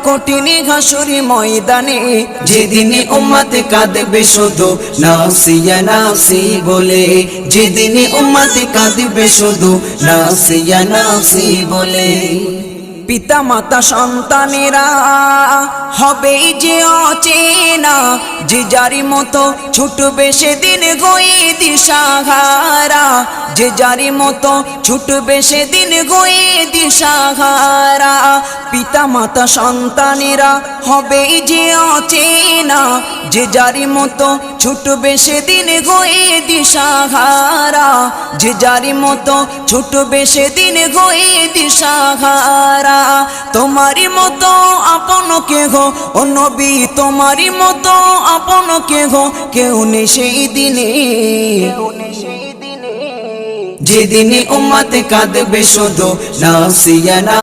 কঠিন হাসুরি ময়দানে, যেদিন উম্মত কাঁদবে শুধু নাফসিয়া নাফসি বলে, যেদিন উম্মত কাঁদবে শুধু নাফসিয়া নাফসি বলে। পিতা মাতা সন্তানেরা হবে যে অচেনা, যে যারি মতো ছুটবে সেদিন গয়ে দিশাহারা, যে যারি মতো ছুটবে সেদিন গয়ে দিশাহারা। পিতা মাতা সন্তানেরা হবে যে অচেনা, যে যারি মতো ছুটবে সেদিন গয়ে দিশাহারা, যে যারি মতো ছুটবে সেদিন গয়ে দিশাহারা। তোমারি মতো আপন কেহ ও নবী, তোমারি মতো আপন কেহ কেউ নেই সেই দিনে, যেদিন উম্মত কাঁদবে শুধু নাফসিয়া।